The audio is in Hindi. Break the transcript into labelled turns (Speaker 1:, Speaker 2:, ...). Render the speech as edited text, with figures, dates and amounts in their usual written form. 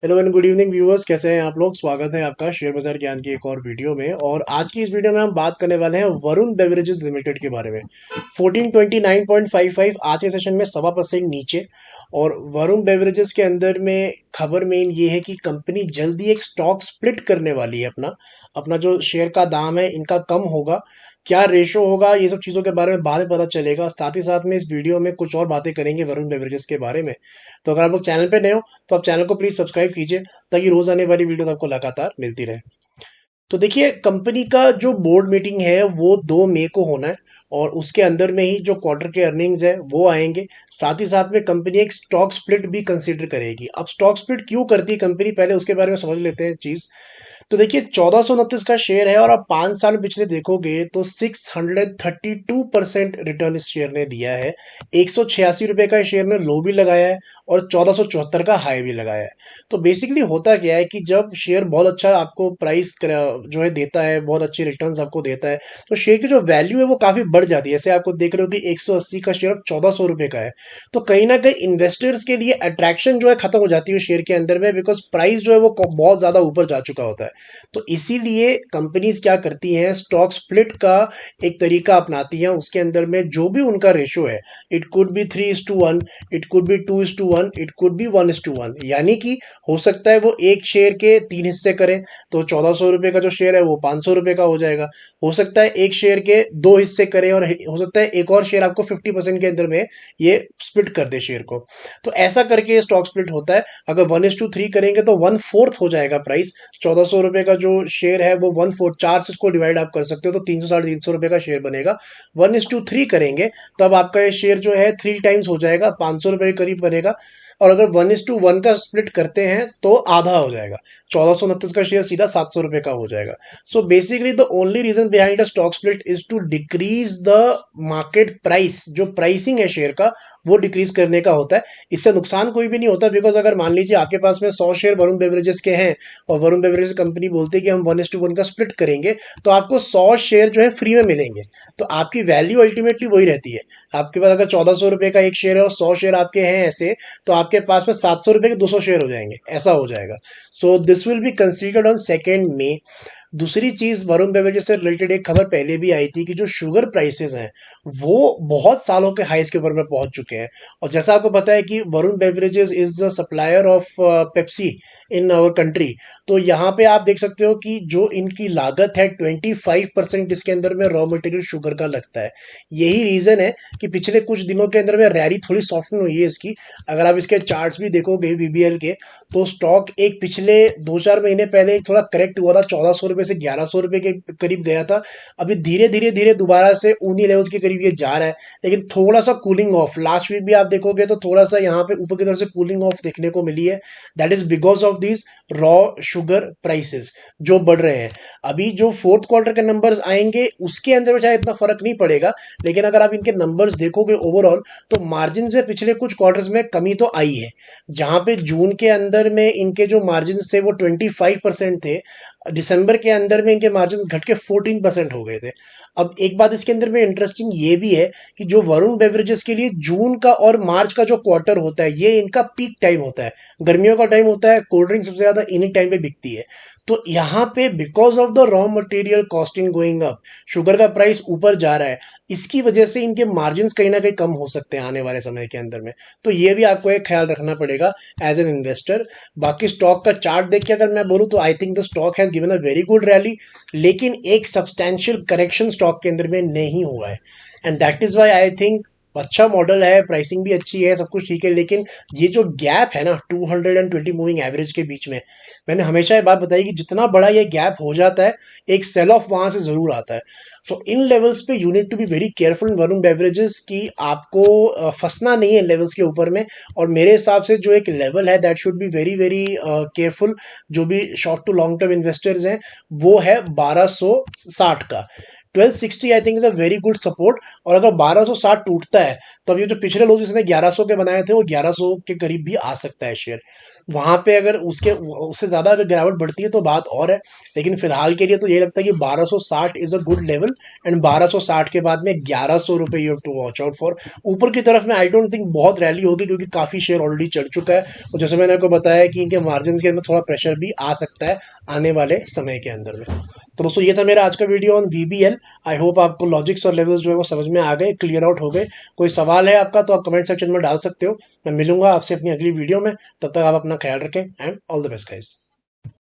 Speaker 1: Hello and good evening viewers, कैसे हैं आप लोग। स्वागत है आपका शेयर बाजार ज्ञान की एक और वीडियो में। और आज की इस वीडियो में हम बात करने वाले हैं वरुण बेवरेजेस लिमिटेड के बारे में। 1429.55 आज के सेशन में 1.25% नीचे। और वरुण बेवरेजेस के अंदर में खबर मेन ये है कि कंपनी जल्दी एक स्टॉक स्प्लिट करने वाली है। अपना अपना जो शेयर का दाम है इनका कम होगा, क्या रेशो होगा, ये सब चीज़ों के बारे में बाद में पता चलेगा। साथ ही साथ में इस वीडियो में कुछ और बातें करेंगे वरुण बेवरेजेस के बारे में। तो अगर आप लोग चैनल पे नए हो तो आप चैनल को प्लीज सब्सक्राइब कीजिए ताकि रोज आने वाली वीडियो आपको लगातार मिलती रहे। तो देखिए, कंपनी का जो बोर्ड मीटिंग है वो 2 मई को होना है और उसके अंदर में ही जो क्वार्टर के अर्निंग्स है वो आएंगे। साथ ही साथ में कंपनी एक स्टॉक स्प्लिट भी कंसीडर करेगी। अब स्टॉक स्प्लिट क्यों करती है कंपनी, पहले उसके बारे में समझ लेते हैं चीज। तो देखिए, 1429 का शेयर है और आप 5 साल पिछले देखोगे तो 632% रिटर्न इस शेयर ने दिया है। 186 रुपए का शेयर ने लो भी लगाया है और 1474 का हाई भी लगाया है। तो बेसिकली होता क्या है कि जब शेयर बहुत अच्छा आपको प्राइस जो है देता है, बहुत अच्छे रिटर्न्स आपको देता है, तो शेयर की जो वैल्यू है वो काफी बढ़ जाती है। जैसे आपको देख रहे हो कि 180 का शेयर अब 1400 रुपए का है। तो कहीं ना कहीं इन्वेस्टर्स के लिए अट्रैक्शन जो है खत्म हो जाती है शेयर के अंदर में, बिकॉज प्राइस जो है वो बहुत ज्यादा ऊपर जा चुका होता है। तो इसीलिए कंपनीज क्या करती हैं, स्टॉक स्प्लिट का एक तरीका अपनाती हैं। उसके अंदर में जो भी उनका रेशो है, it could be 3:1, it could be 2:1, it could be 1:1, यानी कि हो सकता है वो एक शेयर के 3 हिस्से करें तो 1400 रुपए का जो शेयर है वो 500 रुपए का हो जाएगा। हो सकता है एक शेयर के 2 हिस्से करें और हो सकता है एक और शेयर आपको 50% के अंदर में ये स्प्लिट कर दे शेयर को। तो ऐसा करके स्टॉक स्प्लिट होता है। अगर 1:3 करेंगे तो 1/4 हो जाएगा प्राइस। 1400 रुपए का जो शेयर है वो 1/4, 4 से इसको डिवाइड आप कर सकते हो तो 300 350 रुपए का शेयर बनेगा। 1:3 करेंगे तो अब आपका ये शेयर जो है 3 टाइम्स हो जाएगा, 500 रुपए के करीब बनेगा। और अगर 1:1 का स्प्लिट करते हैं तो आधा हो जाएगा, 1429 का शेयर सीधा 700 रुपए का हो जाएगा। So basically the only reason behind a stock split is to decrease the market price. जो प्राइसिंग है शेयर का वो डिक्रीज करने का होता है। इससे नुकसान कोई भी नहीं होता, बिकॉज अगर मान लीजिए आपके पास में 100 शेयर वरुण बेवरेजेस के हैं और वरुण बेवरेजेस कंपनी बोलती है कि हम 1:1 का स्प्लिट करेंगे, तो आपको 100 शेयर जो है फ्री में मिलेंगे। तो आपकी वैल्यू अल्टीमेटली वही रहती है। आपके पास अगर 1400 रुपए का एक शेयर है और 100 शेयर आपके हैं ऐसे, तो आपके पास में 700 रुपए के 200 शेयर हो जाएंगे, ऐसा हो जाएगा। So this will be considered on 2 मई। दूसरी चीज, वरुण बेवरेजेस से रिलेटेड एक खबर पहले भी आई थी कि जो शुगर प्राइसेस हैं वो बहुत सालों के हाईस के ऊपर में पहुंच चुके हैं। और जैसा आपको पता है कि Varun beverages is the supplier of Pepsi in our country. तो यहाँ पे आप देख सकते हो कि जो इनकी लागत है 25% इसके अंदर में रॉ मटेरियल शुगर का लगता है। यही रीजन है कि पिछले कुछ दिनों के अंदर में रैली थोड़ी सॉफ्टन हुई है इसकी। अगर आप इसके चार्ट्स भी देखोगे वीबीएल के, तो स्टॉक एक पिछले 2-4 महीने पहले एक थोड़ा करेक्ट हुआ था, 1400 रुपए से 1100 रुपए के करीब गया था। अभी धीरे धीरे धीरे दोबारा से उन्हीं लेवल्स के करीब ये जा रहा है, लेकिन थोड़ा सा कूलिंग ऑफ लास्ट वीक भी आप देखोगे तो थोड़ा सा यहाँ पे ऊपर की तरफ से कूलिंग ऑफ देखने को मिली है। That is because of this raw sugar prices जो बढ़ रहे हैं। अभी जो फोर्थ क्वार्टर के नंबर्स आएंगे उसके अंदर में शायद इतना फर्क नहीं पड़ेगा, लेकिन अगर आप इनके नंबर्स देखोगे ओवरऑल तो मार्जिन में पिछले कुछ क्वार्टर्स में कमी तो आई है। जहां पे जून के अंदर में इनके जो मार्जिन थे वो 25% थे, दिसंबर के अंदर में इनके मार्जिन घट के 14% हो गए थे। अब एक बात इसके अंदर में इंटरेस्टिंग ये भी है कि जो वरुण बेवरेजेस के लिए जून का और मार्च का जो क्वार्टर होता है ये इनका पीक टाइम होता है, गर्मियों का टाइम होता है, कोल्ड ड्रिंक सबसे ज्यादा इन्हीं टाइम पे बिकती है। तो यहाँ पे because of the raw material costing going up, sugar का प्राइस ऊपर जा रहा है, इसकी वजह से इनके मार्जिन कहीं ना कहीं कम हो सकते हैं आने वाले समय के अंदर में। तो ये भी आपको एक ख्याल रखना पड़ेगा एज एन इन्वेस्टर। बाकी स्टॉक का चार्ट देख के अगर मैं बोलूं तो I think the stock has given a very good rally, लेकिन एक सब्सटैंशियल करेक्शन स्टॉक के अंदर में नहीं हुआ है। And that is why I think अच्छा मॉडल है, प्राइसिंग भी अच्छी है, सब कुछ ठीक है, लेकिन ये जो गैप है ना 220 मूविंग एवरेज के बीच में, मैंने हमेशा ये बात बताई कि जितना बड़ा ये गैप हो जाता है एक सेल ऑफ वहां से जरूर आता है। सो इन लेवल्स पे you need to be very careful Varun beverages की, आपको फंसना नहीं है लेवल्स के ऊपर में। और मेरे हिसाब से जो एक लेवल है that should be very very careful, जो भी short to long term investors हैं, वो है 1260 का। 1260 I think is a very good support. और अगर 1260 टूटता है तो अब ये जो पिछले लोग जिसने 1100 के बनाए थे वो 1100 के करीब भी आ सकता है शेयर। वहां पे अगर उसके उससे ज्यादा अगर गिरावट बढ़ती है तो बात और है, लेकिन फिलहाल के लिए तो ये लगता है कि 1260 is a good level. And 1260 के बाद में 1100 रुपए you have to watch out for. ऊपर की तरफ में आई डोंट थिंक बहुत रैली होगी, क्योंकि काफी शेयर ऑलरेडी चढ़ चुका है। और जैसे मैंने आपको बताया कि इनके मार्जिन के अंदर थोड़ा प्रेशर भी आ सकता है आने वाले समय के अंदर में। तो दोस्तों ये था मेरा आज का video on VBL. I hope आपको लॉजिक्स और लेवल्स जो है वो समझ में आ गए, क्लियर आउट हो गए। कोई सवाल है आपका तो आप कमेंट सेक्शन में डाल सकते हो। मैं मिलूंगा आपसे अपनी अगली वीडियो में, तब तक आप अपना ख्याल रखें and all the best guys.